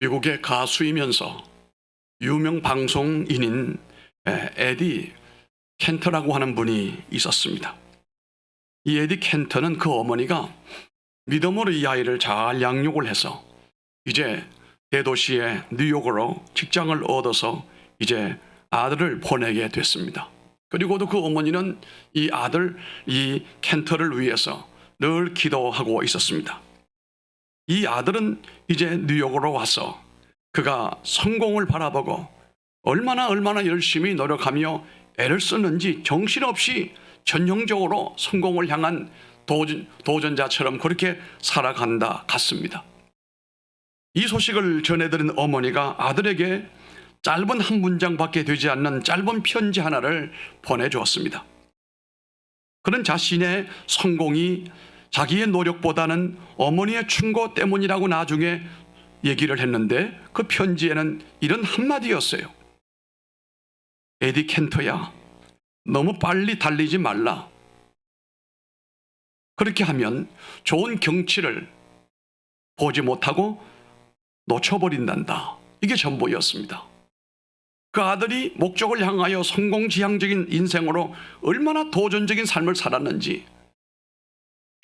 미국의 가수이면서 유명 방송인인 에디 켄터라고 하는 분이 있었습니다. 이 에디 켄터는 그 어머니가 믿음으로 이 아이를 잘 양육을 해서 이제 대도시의 뉴욕으로 직장을 얻어서 이제 아들을 보내게 됐습니다. 그리고도 그 어머니는 이 아들, 이 켄터를 위해서 늘 기도하고 있었습니다. 이 아들은 이제 뉴욕으로 와서 그가 성공을 바라보고 얼마나 열심히 노력하며 애를 썼는지 정신없이 전형적으로 성공을 향한 도전자처럼 그렇게 살아간다 같습니다. 이 소식을 전해들은 어머니가 아들에게 짧은 한 문장밖에 되지 않는 짧은 편지 하나를 보내주었습니다. 그는 자신의 성공이 자기의 노력보다는 어머니의 충고 때문이라고 나중에 얘기를 했는데 그 편지에는 이런 한마디였어요. 에디 켄터야, 너무 빨리 달리지 말라. 그렇게 하면 좋은 경치를 보지 못하고 놓쳐버린단다. 이게 전부였습니다. 그 아들이 목적을 향하여 성공지향적인 인생으로 얼마나 도전적인 삶을 살았는지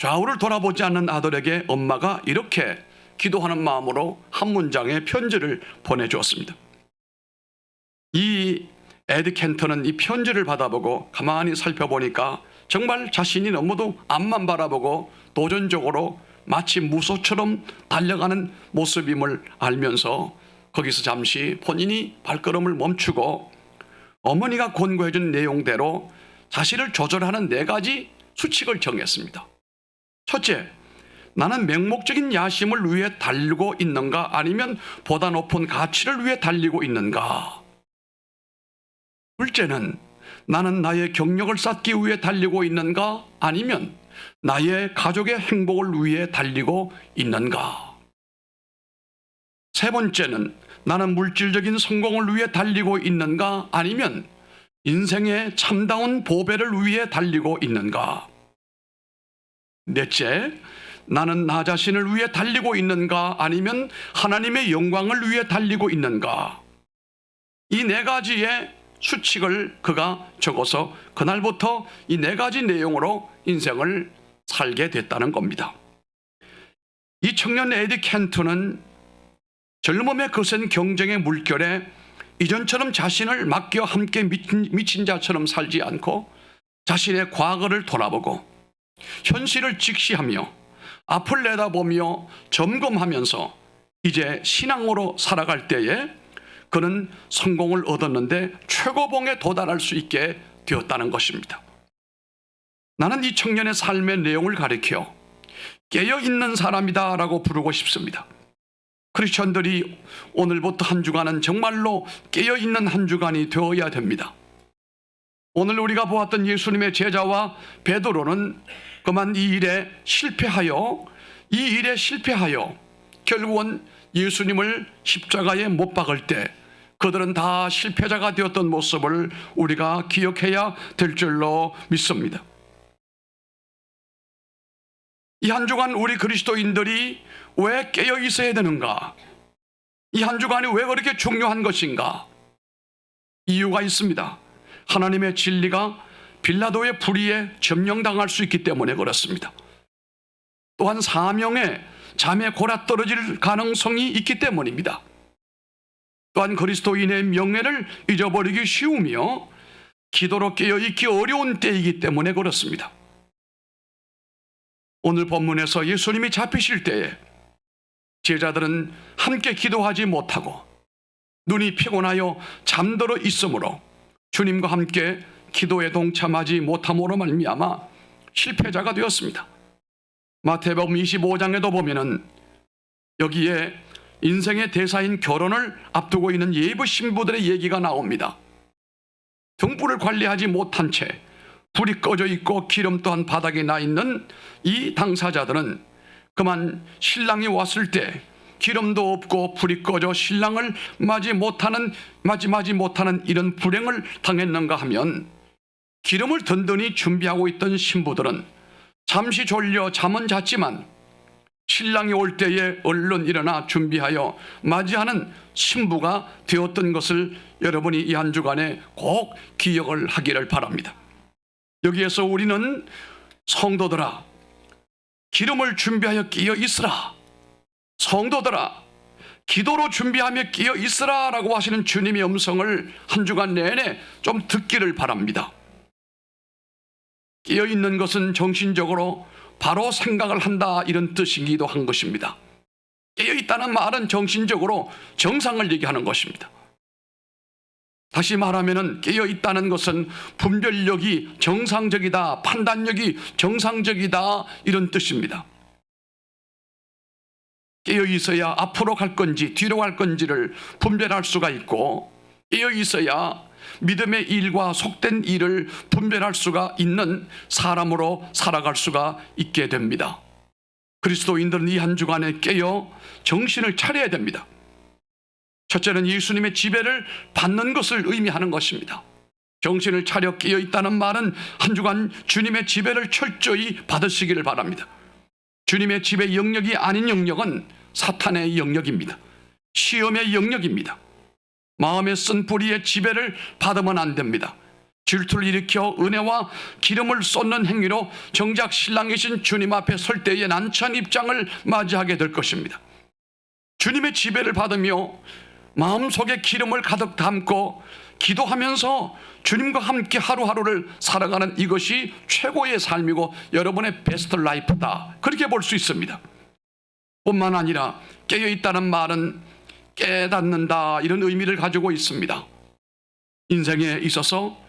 좌우를 돌아보지 않는 아들에게 엄마가 이렇게 기도하는 마음으로 한 문장의 편지를 보내주었습니다. 이 에디 켄터는 이 편지를 받아보고 가만히 살펴보니까 정말 자신이 너무도 앞만 바라보고 도전적으로 마치 무소처럼 달려가는 모습임을 알면서 거기서 잠시 본인이 발걸음을 멈추고 어머니가 권고해준 내용대로 자신을 조절하는 4가지 수칙을 정했습니다. 첫째, 나는 맹목적인 야심을 위해 달리고 있는가 아니면 보다 높은 가치를 위해 달리고 있는가? 둘째는 나는 나의 경력을 쌓기 위해 달리고 있는가 아니면 나의 가족의 행복을 위해 달리고 있는가? 세 번째는 나는 물질적인 성공을 위해 달리고 있는가 아니면 인생의 참다운 보배를 위해 달리고 있는가? 넷째, 나는 나 자신을 위해 달리고 있는가 아니면 하나님의 영광을 위해 달리고 있는가? 이 4가지의 수칙을 그가 적어서 그날부터 이 4가지 내용으로 인생을 살게 됐다는 겁니다. 이 청년 에디 켄터는 젊음의 거센 경쟁의 물결에 이전처럼 자신을 맡겨 함께 미친 자처럼 살지 않고 자신의 과거를 돌아보고 현실을 직시하며 앞을 내다보며 점검하면서 이제 신앙으로 살아갈 때에 그는 성공을 얻었는데 최고봉에 도달할 수 있게 되었다는 것입니다. 나는 이 청년의 삶의 내용을 가리켜 깨어있는 사람이다라고 부르고 싶습니다. 크리스천들이 오늘부터 한 주간은 정말로 깨어있는 한 주간이 되어야 됩니다. 오늘 우리가 보았던 예수님의 제자와 베드로는 그만 이 일에 실패하여 결국은 예수님을 십자가에 못 박을 때 그들은 다 실패자가 되었던 모습을 우리가 기억해야 될 줄로 믿습니다. 이 한 주간 우리 그리스도인들이 왜 깨어 있어야 되는가? 이 한 주간이 왜 그렇게 중요한 것인가? 이유가 있습니다. 하나님의 진리가 빌라도의 불의에 점령당할 수 있기 때문에 그렇습니다. 또한 사명의 잠에 골아떨어질 가능성이 있기 때문입니다. 또한 그리스도인의 명예를 잊어버리기 쉬우며 기도로 깨어있기 어려운 때이기 때문에 그렇습니다. 오늘 본문에서 예수님이 잡히실 때에 제자들은 함께 기도하지 못하고 눈이 피곤하여 잠들어 있으므로 주님과 함께 기도에 동참하지 못함으로 말미암아 실패자가 되었습니다. 마태복음 25장에도 보면은 여기에 인생의 대사인 결혼을 앞두고 있는 예부 신부들의 얘기가 나옵니다. 등불을 관리하지 못한 채 불이 꺼져 있고 기름 또한 바닥에 나 있는 이 당사자들은 그만 신랑이 왔을 때 기름도 없고 불이 꺼져 신랑을 맞이 못하는 이런 불행을 당했는가 하면 기름을 든든히 준비하고 있던 신부들은 잠시 졸려 잠은 잤지만 신랑이 올 때에 얼른 일어나 준비하여 맞이하는 신부가 되었던 것을 여러분이 이 한 주간에 꼭 기억을 하기를 바랍니다. 여기에서 우리는 성도들아, 기름을 준비하여 끼어 있으라. 성도들아, 기도로 준비하며 끼어 있으라 라고 하시는 주님의 음성을 한 주간 내내 좀 듣기를 바랍니다. 끼어 있는 것은 정신적으로 바로 생각을 한다, 이런 뜻이기도 한 것입니다. 깨어 있다는 말은 정신적으로 정상을 얘기하는 것입니다. 다시 말하면 깨어 있다는 것은 분별력이 정상적이다, 판단력이 정상적이다, 이런 뜻입니다. 깨어 있어야 앞으로 갈 건지 뒤로 갈 건지를 분별할 수가 있고, 깨어 있어야 믿음의 일과 속된 일을 분별할 수가 있는 사람으로 살아갈 수가 있게 됩니다. 그리스도인들은 이 한 주간에 깨어 정신을 차려야 됩니다. 첫째는 예수님의 지배를 받는 것을 의미하는 것입니다. 정신을 차려 깨어 있다는 말은 한 주간 주님의 지배를 철저히 받으시기를 바랍니다. 주님의 지배 영역이 아닌 영역은 사탄의 영역입니다. 시험의 영역입니다. 마음에 쓴 불의의 지배를 받으면 안 됩니다. 질투를 일으켜 은혜와 기름을 쏟는 행위로 정작 신랑이신 주님 앞에 설 때의 난처한 입장을 맞이하게 될 것입니다. 주님의 지배를 받으며 마음속에 기름을 가득 담고 기도하면서 주님과 함께 하루하루를 살아가는 이것이 최고의 삶이고 여러분의 베스트 라이프다, 그렇게 볼 수 있습니다. 뿐만 아니라 깨어있다는 말은 깨닫는다, 이런 의미를 가지고 있습니다. 인생에 있어서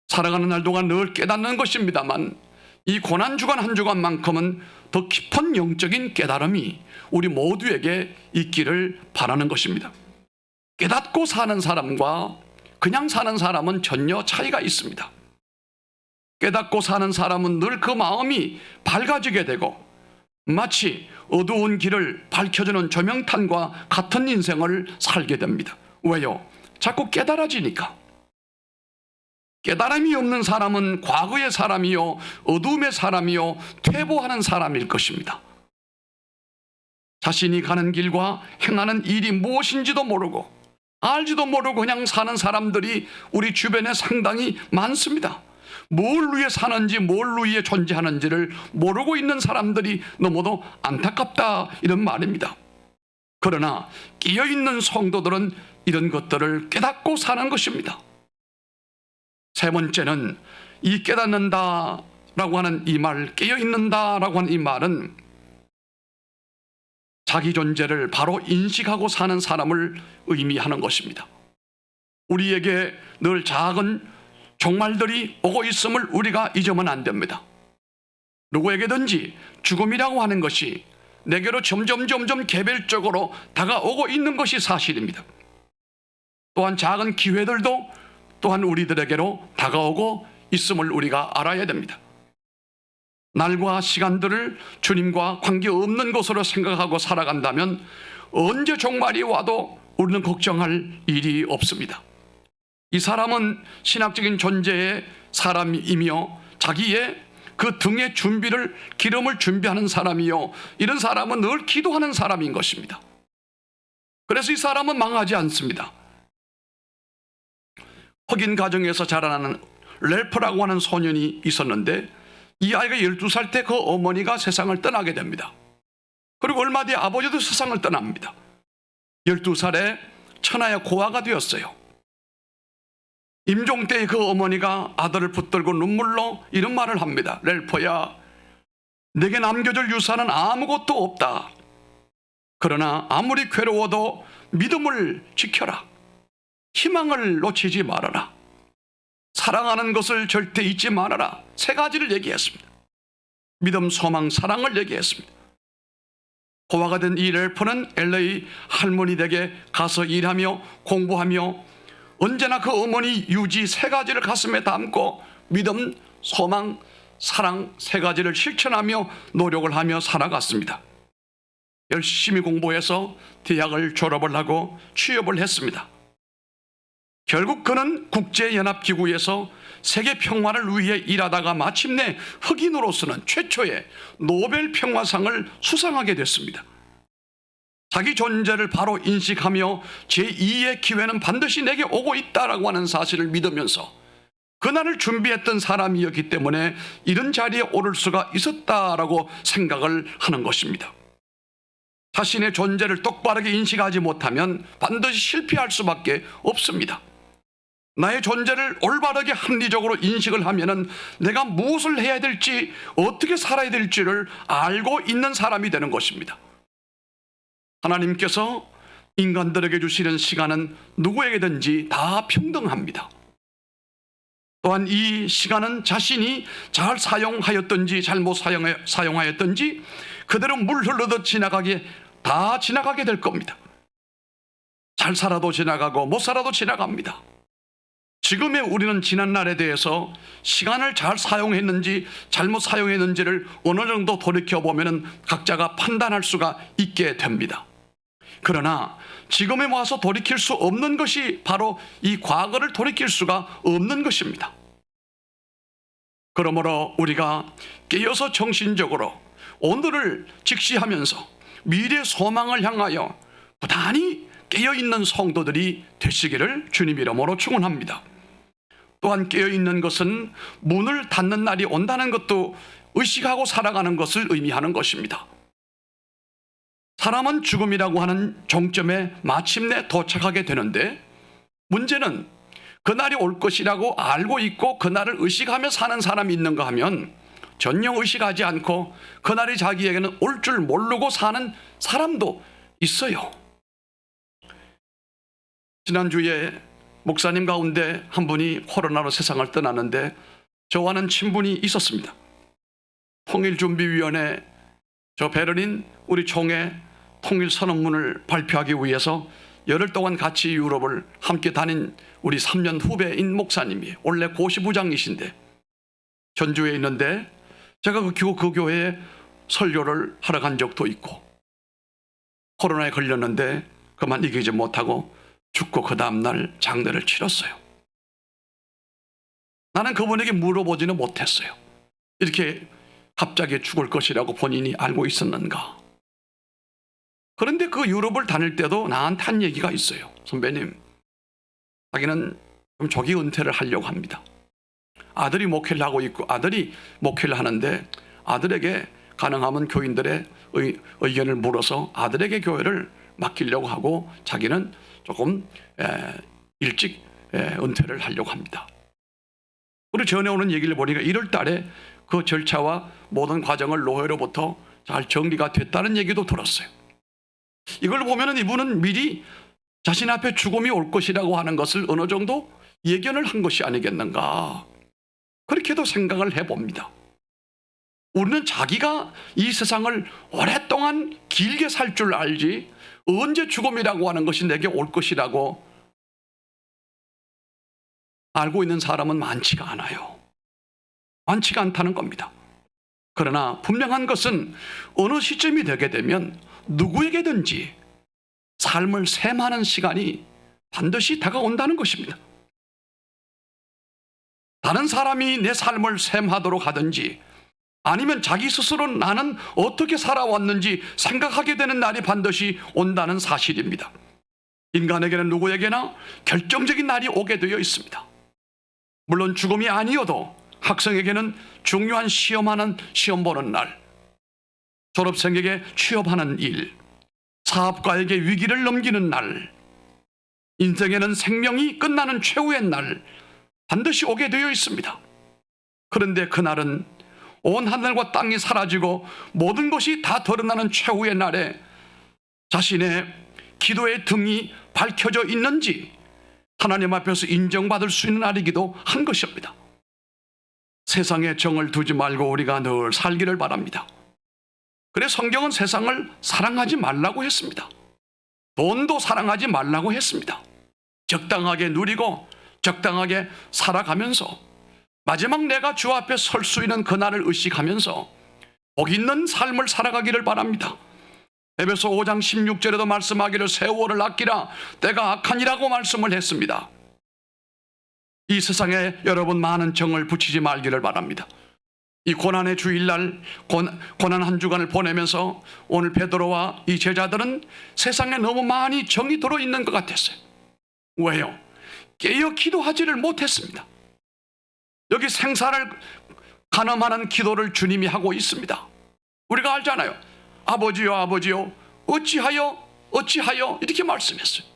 살아가는 날 동안 늘 깨닫는 것입니다만, 이 고난주간 한 주간만큼은 더 깊은 영적인 깨달음이 우리 모두에게 있기를 바라는 것입니다. 깨닫고 사는 사람과 그냥 사는 사람은 전혀 차이가 있습니다. 깨닫고 사는 사람은 늘 그 마음이 밝아지게 되고 마치 어두운 길을 밝혀주는 조명탄과 같은 인생을 살게 됩니다. 왜요? 자꾸 깨달아지니까. 깨달음이 없는 사람은 과거의 사람이요, 어두움의 사람이요, 퇴보하는 사람일 것입니다. 자신이 가는 길과 행하는 일이 무엇인지도 모르고 알지도 모르고 그냥 사는 사람들이 우리 주변에 상당히 많습니다. 뭘 위해 사는지, 뭘 위해 존재하는지를 모르고 있는 사람들이 너무도 안타깝다, 이런 말입니다. 그러나 깨어있는 성도들은 이런 것들을 깨닫고 사는 것입니다. 세 번째는 이 깨닫는다라고 하는 이 말, 깨어있는다라고 하는 이 말은 자기 존재를 바로 인식하고 사는 사람을 의미하는 것입니다. 우리에게 늘 작은 종말들이 오고 있음을 우리가 잊으면 안 됩니다. 누구에게든지 죽음이라고 하는 것이 내게로 점점 개별적으로 다가오고 있는 것이 사실입니다. 또한 작은 기회들도 또한 우리들에게로 다가오고 있음을 우리가 알아야 됩니다. 날과 시간들을 주님과 관계없는 것으로 생각하고 살아간다면 언제 종말이 와도 우리는 걱정할 일이 없습니다. 이 사람은 신학적인 존재의 사람이며 자기의 그 등의 준비를, 기름을 준비하는 사람이요, 이런 사람은 늘 기도하는 사람인 것입니다. 그래서 이 사람은 망하지 않습니다. 흑인 가정에서 자라나는 렐프라고 하는 소년이 있었는데, 이 아이가 12살 때 그 어머니가 세상을 떠나게 됩니다. 그리고 얼마 뒤에 아버지도 세상을 떠납니다. 12살에 천하의 고아가 되었어요. 임종 때의 그 어머니가 아들을 붙들고 눈물로 이런 말을 합니다. 렐프야, 내게 남겨줄 유산은 아무것도 없다. 그러나 아무리 괴로워도 믿음을 지켜라. 희망을 놓치지 말아라. 사랑하는 것을 절대 잊지 말아라. 세 가지를 얘기했습니다. 믿음, 소망, 사랑을 얘기했습니다. 고아가 된 이 렐프는 LA 할머니 댁에 가서 일하며 공부하며 언제나 그 어머니 유지 세 가지를 가슴에 담고 믿음, 소망, 사랑 세 가지를 실천하며 노력을 하며 살아갔습니다. 열심히 공부해서 대학을 졸업을 하고 취업을 했습니다. 결국 그는 국제연합기구에서 세계 평화를 위해 일하다가 마침내 흑인으로서는 최초의 노벨 평화상을 수상하게 됐습니다. 자기 존재를 바로 인식하며 제2의 기회는 반드시 내게 오고 있다라고 하는 사실을 믿으면서 그날을 준비했던 사람이었기 때문에 이런 자리에 오를 수가 있었다라고 생각을 하는 것입니다. 자신의 존재를 똑바르게 인식하지 못하면 반드시 실패할 수밖에 없습니다. 나의 존재를 올바르게 합리적으로 인식을 하면은 내가 무엇을 해야 될지, 어떻게 살아야 될지를 알고 있는 사람이 되는 것입니다. 하나님께서 인간들에게 주시는 시간은 누구에게든지 다 평등합니다. 또한 이 시간은 자신이 잘 사용하였든지 잘못 사용하였든지 그대로 물 흘러듯 다 지나가게 될 겁니다. 잘 살아도 지나가고 못 살아도 지나갑니다. 지금의 우리는 지난날에 대해서 시간을 잘 사용했는지 잘못 사용했는지를 어느 정도 돌이켜보면 각자가 판단할 수가 있게 됩니다. 그러나 지금에 와서 돌이킬 수 없는 것이 바로 이 과거를 돌이킬 수가 없는 것입니다. 그러므로 우리가 깨어서 정신적으로 오늘을 직시하면서 미래 소망을 향하여 부단히 깨어있는 성도들이 되시기를 주님 이름으로 축원합니다. 또한 깨어있는 것은 문을 닫는 날이 온다는 것도 의식하고 살아가는 것을 의미하는 것입니다. 사람은 죽음이라고 하는 종점에 마침내 도착하게 되는데 문제는 그날이 올 것이라고 알고 있고 그날을 의식하며 사는 사람이 있는가 하면 전혀 의식하지 않고 그날이 자기에게는 올 줄 모르고 사는 사람도 있어요. 지난주에 목사님 가운데 한 분이 코로나로 세상을 떠나는데 저와는 친분이 있었습니다. 통일준비위원회 저 베를린 우리 총회 통일선언문을 발표하기 위해서 열흘 동안 같이 유럽을 함께 다닌 우리 3년 후배인 목사님이 원래 고시부장이신데 전주에 있는데 제가 그 교회에 설교를 하러 간 적도 있고 코로나에 걸렸는데 그만 이기지 못하고 죽고 그 다음날 장례를 치렀어요. 나는 그분에게 물어보지는 못했어요. 이렇게 갑자기 죽을 것이라고 본인이 알고 있었는가. 그런데 그 유럽을 다닐 때도 나한테 한 얘기가 있어요. 선배님, 자기는 좀 조기 은퇴를 하려고 합니다. 아들이 목회를 하고 있고 아들이 목회를 하는데 아들에게 가능하면 교인들의 의견을 물어서 아들에게 교회를 맡기려고 하고 자기는 조금 일찍 은퇴를 하려고 합니다. 우리 전해오는 얘기를 보니까 1월 달에 그 절차와 모든 과정을 노회로부터 잘 정리가 됐다는 얘기도 들었어요. 이걸 보면 이분은 미리 자신 앞에 죽음이 올 것이라고 하는 것을 어느 정도 예견을 한 것이 아니겠는가, 그렇게도 생각을 해봅니다. 우리는 자기가 이 세상을 오랫동안 길게 살 줄 알지 언제 죽음이라고 하는 것이 내게 올 것이라고 알고 있는 사람은 많지가 않아요. 많지가 않다는 겁니다. 그러나 분명한 것은 어느 시점이 되게 되면 누구에게든지 삶을 셈하는 시간이 반드시 다가온다는 것입니다. 다른 사람이 내 삶을 셈하도록 하든지 아니면 자기 스스로 나는 어떻게 살아왔는지 생각하게 되는 날이 반드시 온다는 사실입니다. 인간에게는 누구에게나 결정적인 날이 오게 되어 있습니다. 물론 죽음이 아니어도 학생에게는 중요한 시험 보는 날, 졸업생에게 취업하는 일, 사업가에게 위기를 넘기는 날, 인생에는 생명이 끝나는 최후의 날 반드시 오게 되어 있습니다. 그런데 그날은 온 하늘과 땅이 사라지고 모든 것이 다 드러나는 최후의 날에 자신의 기도의 등이 밝혀져 있는지 하나님 앞에서 인정받을 수 있는 날이기도 한 것입니다. 세상에 정을 두지 말고 우리가 늘 살기를 바랍니다. 그래 성경은 세상을 사랑하지 말라고 했습니다. 돈도 사랑하지 말라고 했습니다. 적당하게 누리고 적당하게 살아가면서 마지막 내가 주 앞에 설 수 있는 그날을 의식하면서 복 있는 삶을 살아가기를 바랍니다. 에베소 5장 16절에도 말씀하기를 세월을 아끼라 때가 악하니라고 말씀을 했습니다. 이 세상에 여러분 많은 정을 붙이지 말기를 바랍니다. 이 고난의 주일날 고난 한 주간을 보내면서 오늘 베드로와 이 제자들은 세상에 너무 많이 정이 들어있는 것 같았어요. 왜요? 깨어 기도하지를 못했습니다. 여기 생사를 가늠하는 기도를 주님이 하고 있습니다. 우리가 알잖아요. 아버지요 아버지요 어찌하여 이렇게 말씀했어요.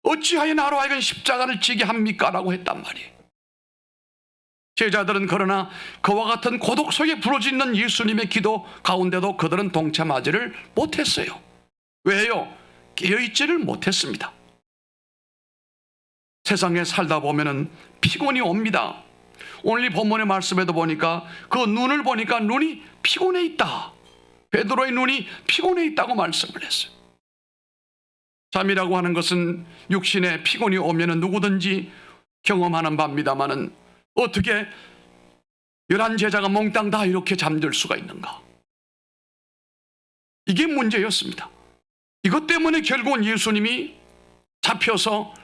어찌하여 나로 하여금 십자가를 지게 합니까? 라고 했단 말이에요. 제자들은 그러나 그와 같은 고독 속에 부르짖는 예수님의 기도 가운데도 그들은 동참하지를 못했어요. 왜요? 깨어있지를 못했습니다. 세상에 살다 보면은 피곤이 옵니다. 오늘 이 본문의 말씀에도 보니까 그 눈을 보니까 눈이 피곤해 있다. 베드로의 눈이 피곤해 있다고 말씀을 했어요. 잠이라고 하는 것은 육신에 피곤이 오면은 누구든지 경험하는 바입니다마는 어떻게 11제자가 몽땅 다 이렇게 잠들 수가 있는가? 이게 문제였습니다. 이것 때문에 결국은 예수님이 잡혀서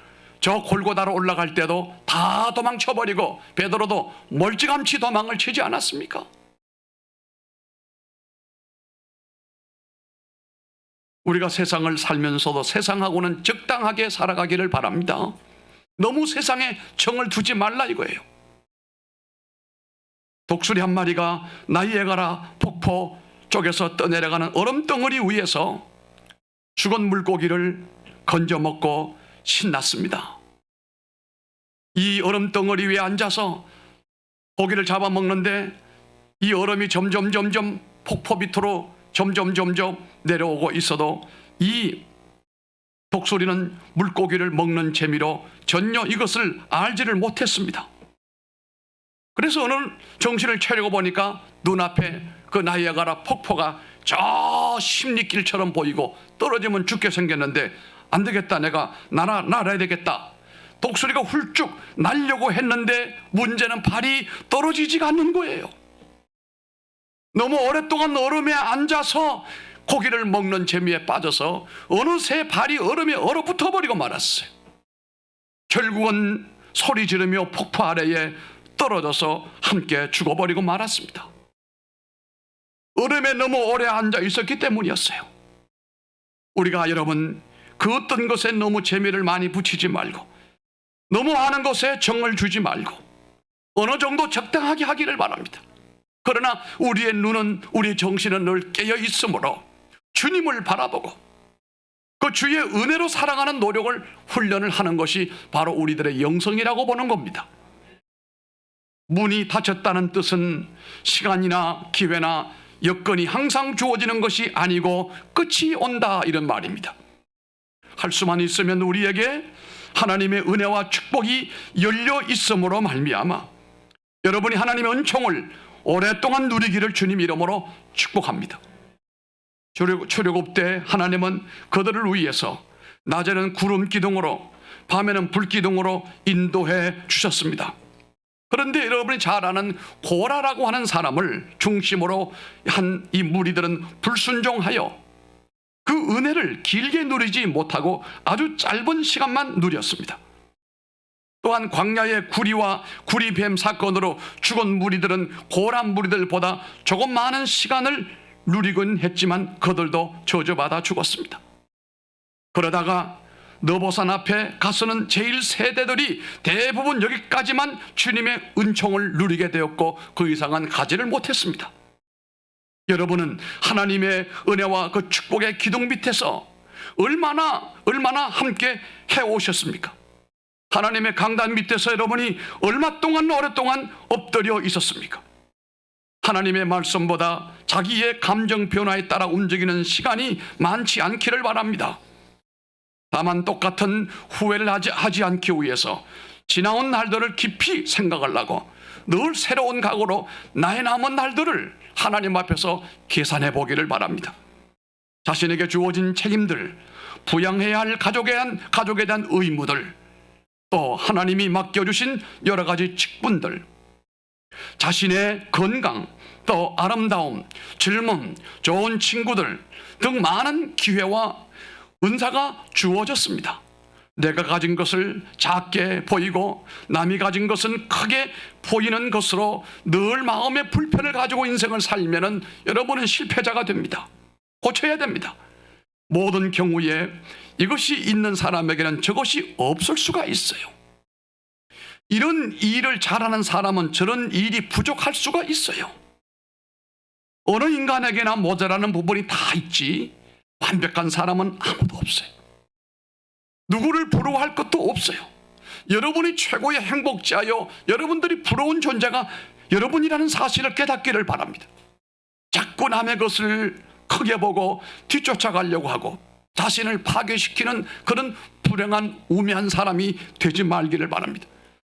저 골고다로 올라갈 때도 다 도망쳐버리고 베드로도 멀찌감치 도망을 치지 않았습니까? 우리가 세상을 살면서도 세상하고는 적당하게 살아가기를 바랍니다. 너무 세상에 정을 두지 말라 이거예요. 독수리 한 마리가 나이아가라 폭포 쪽에서 떠내려가는 얼음덩어리 위에서 죽은 물고기를 건져 먹고 신났습니다. 이 얼음덩어리 위에 앉아서 고기를 잡아먹는데 이 얼음이 점점 폭포 밑으로 점점 내려오고 있어도 이 독수리는 물고기를 먹는 재미로 전혀 이것을 알지를 못했습니다. 그래서 어느 정신을 차리고 보니까 눈앞에 그 나이아가라 폭포가 저 십리길처럼 보이고 떨어지면 죽게 생겼는데 안 되겠다, 내가 날아야 되겠다. 독수리가 훌쭉 날려고 했는데 문제는 발이 떨어지지가 않는 거예요. 너무 오랫동안 얼음에 앉아서 고기를 먹는 재미에 빠져서 어느새 발이 얼음에 얼어붙어 버리고 말았어요. 결국은 소리 지르며 폭포 아래에 떨어져서 함께 죽어버리고 말았습니다. 얼음에 너무 오래 앉아 있었기 때문이었어요. 우리가 여러분 그 어떤 것에 너무 재미를 많이 붙이지 말고 너무 아는 것에 정을 주지 말고 어느 정도 적당하게 하기를 바랍니다. 그러나 우리의 눈은, 우리의 정신은 늘 깨어 있으므로 주님을 바라보고 그 주의 은혜로 살아가는 노력을 훈련을 하는 것이 바로 우리들의 영성이라고 보는 겁니다. 문이 닫혔다는 뜻은 시간이나 기회나 여건이 항상 주어지는 것이 아니고 끝이 온다 이런 말입니다. 할 수만 있으면 우리에게 하나님의 은혜와 축복이 열려 있음으로 말미암아 여러분이 하나님의 은총을 오랫동안 누리기를 주님 이름으로 축복합니다. 출애굽 때 하나님은 그들을 위해서 낮에는 구름 기둥으로 밤에는 불 기둥으로 인도해 주셨습니다. 그런데 여러분이 잘 아는 고라라고 하는 사람을 중심으로 한 이 무리들은 불순종하여 그 은혜를 길게 누리지 못하고 아주 짧은 시간만 누렸습니다. 또한 광야의 구리와 구리뱀 사건으로 죽은 무리들은 고라 무리들보다 조금 많은 시간을 누리곤 했지만 그들도 저주받아 죽었습니다. 그러다가 너보산 앞에 가서는 제일 세대들이 대부분 여기까지만 주님의 은총을 누리게 되었고 그 이상은 가지를 못했습니다. 여러분은 하나님의 은혜와 그 축복의 기둥 밑에서 얼마나 함께 해오셨습니까? 하나님의 강단 밑에서 여러분이 얼마 동안 오랫동안 엎드려 있었습니까? 하나님의 말씀보다 자기의 감정 변화에 따라 움직이는 시간이 많지 않기를 바랍니다. 다만 똑같은 후회를 하지 않기 위해서 지나온 날들을 깊이 생각하려고 늘 새로운 각오로 나의 남은 날들을 하나님 앞에서 계산해 보기를 바랍니다. 자신에게 주어진 책임들, 부양해야 할 가족에 대한 의무들, 또 하나님이 맡겨주신 여러 가지 직분들, 자신의 건강, 또 아름다움, 젊음, 좋은 친구들 등 많은 기회와 은사가 주어졌습니다. 내가 가진 것을 작게 보이고 남이 가진 것은 크게 보이는 것으로 늘 마음의 불편을 가지고 인생을 살면은 여러분은 실패자가 됩니다. 고쳐야 됩니다. 모든 경우에 이것이 있는 사람에게는 저것이 없을 수가 있어요. 이런 일을 잘하는 사람은 저런 일이 부족할 수가 있어요. 어느 인간에게나 모자라는 부분이 다 있지 완벽한 사람은 아무도 없어요. 누구를 부러워할 것도 없어요. 여러분이 최고의 행복자요, 여러분들이 부러운 존재가 여러분이라는 사실을 깨닫기를 바랍니다. 자꾸 남의 것을 크게 보고 뒤쫓아가려고 하고 자신을 파괴시키는 그런 불행한 우매한 사람이 되지 말기를 바랍니다.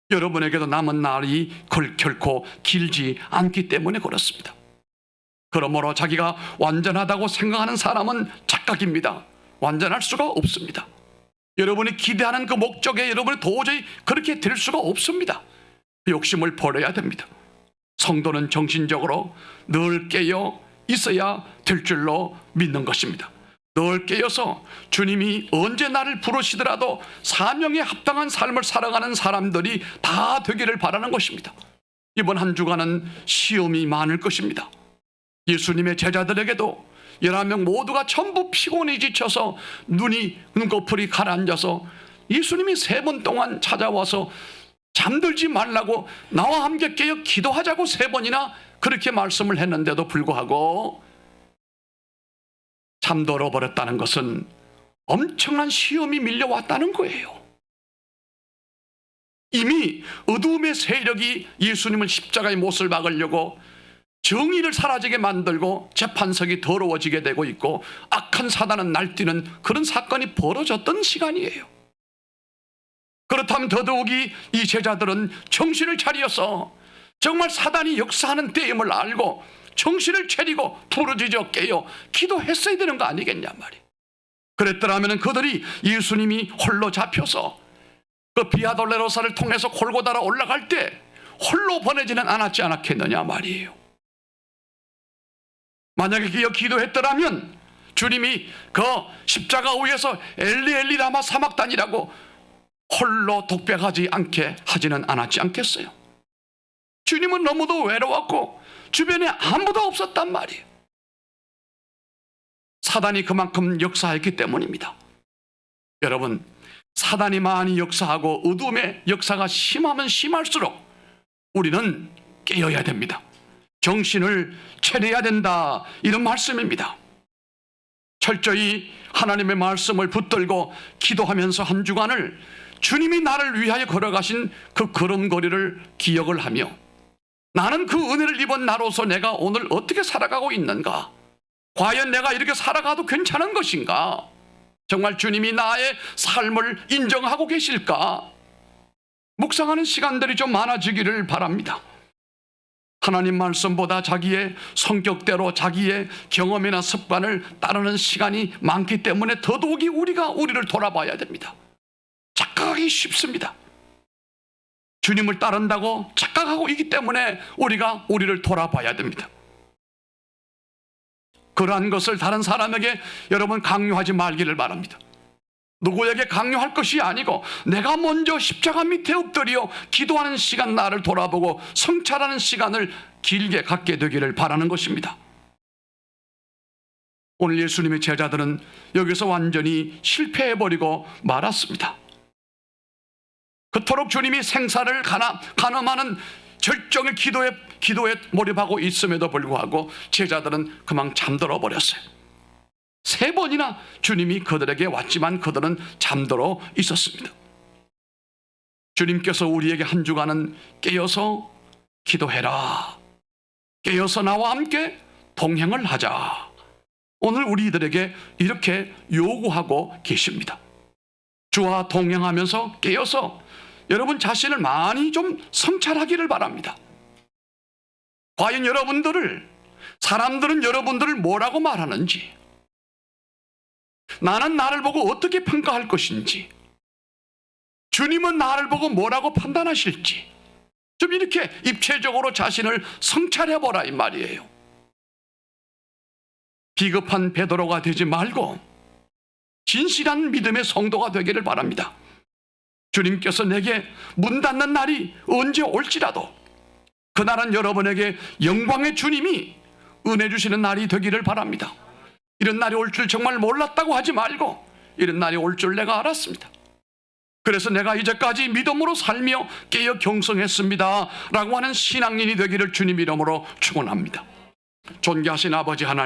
여러분에게도 남은 날이 결코 길지 않기 때문에 그렇습니다. 그러므로 자기가 완전하다고 생각하는 사람은 착각입니다. 완전할 수가 없습니다. 여러분이 기대하는 그 목적에 여러분이 도저히 그렇게 될 수가 없습니다. 욕심을 버려야 됩니다. 성도는 정신적으로 늘 깨어 있어야 될 줄로 믿는 것입니다. 늘 깨어서 주님이 언제 나를 부르시더라도 사명에 합당한 삶을 살아가는 사람들이 다 되기를 바라는 것입니다. 이번 한 주간은 시험이 많을 것입니다. 예수님의 제자들에게도 11명 모두가 전부 피곤이 지쳐서 눈꺼풀이 가라앉아서 예수님이 3번 동안 찾아와서 잠들지 말라고 나와 함께 깨어 기도하자고 3번이나 그렇게 말씀을 했는데도 불구하고 잠들어 버렸다는 것은 엄청난 시험이 밀려왔다는 거예요. 이미 어두움의 세력이 예수님을 십자가의 못을 박으려고 정의를 사라지게 만들고 재판석이 더러워지게 되고 있고 악한 사단은 날뛰는 그런 사건이 벌어졌던 시간이에요. 그렇다면 더더욱이 이 제자들은 정신을 차려서 정말 사단이 역사하는 때임을 알고 정신을 차리고 부르짖어 깨어 기도했어야 되는 거 아니겠냐 말이에요. 그랬더라면 그들이 예수님이 홀로 잡혀서 그 비아돌레로사를 통해서 골고다로 올라갈 때 홀로 보내지는 않았지 않았겠느냐 말이에요. 만약에 기어 기도했더라면 주님이 그 십자가 위에서 엘리 엘리 라마 사막단이라고 홀로 독백하지 않게 하지는 않았지 않겠어요. 주님은 너무도 외로웠고 주변에 아무도 없었단 말이에요. 사단이 그만큼 역사했기 때문입니다. 여러분, 사단이 많이 역사하고 어둠의 역사가 심하면 심할수록 우리는 깨어야 됩니다. 정신을 차려야 된다, 이런 말씀입니다. 철저히 하나님의 말씀을 붙들고 기도하면서 한 주간을 주님이 나를 위하여 걸어가신 그 걸음걸이를 기억을 하며 나는 그 은혜를 입은 나로서 내가 오늘 어떻게 살아가고 있는가? 과연 내가 이렇게 살아가도 괜찮은 것인가? 정말 주님이 나의 삶을 인정하고 계실까? 묵상하는 시간들이 좀 많아지기를 바랍니다. 하나님 말씀보다 자기의 성격대로 자기의 경험이나 습관을 따르는 시간이 많기 때문에 더더욱이 우리가 우리를 돌아봐야 됩니다. 착각하기 쉽습니다. 주님을 따른다고 착각하고 있기 때문에 우리가 우리를 돌아봐야 됩니다. 그러한 것을 다른 사람에게 여러분 강요하지 말기를 바랍니다. 누구에게 강요할 것이 아니고 내가 먼저 십자가 밑에 엎드려 기도하는 시간, 나를 돌아보고 성찰하는 시간을 길게 갖게 되기를 바라는 것입니다. 오늘 예수님의 제자들은 여기서 완전히 실패해버리고 말았습니다. 그토록 주님이 생사를 가늠하는 절정의 기도에 몰입하고 있음에도 불구하고 제자들은 그만 잠들어 버렸어요. 3번이나 주님이 그들에게 왔지만 그들은 잠들어 있었습니다. 주님께서 우리에게 한 주간은 깨어서 기도해라, 깨어서 나와 함께 동행을 하자, 오늘 우리들에게 이렇게 요구하고 계십니다. 주와 동행하면서 깨어서 여러분 자신을 많이 좀 성찰하기를 바랍니다. 과연 사람들은 여러분들을 뭐라고 말하는지, 나는 나를 보고 어떻게 평가할 것인지, 주님은 나를 보고 뭐라고 판단하실지 좀 이렇게 입체적으로 자신을 성찰해보라 이 말이에요. 비겁한 베드로가 되지 말고 진실한 믿음의 성도가 되기를 바랍니다. 주님께서 내게 문 닫는 날이 언제 올지라도 그날은 여러분에게 영광의 주님이 은혜 주시는 날이 되기를 바랍니다. 이런 날이 올 줄 정말 몰랐다고 하지 말고 이런 날이 올 줄 내가 알았습니다. 그래서 내가 이제까지 믿음으로 살며 깨어 경성했습니다 라고 하는 신앙인이 되기를 주님 이름으로 축원합니다. 존귀하신 아버지 하나님,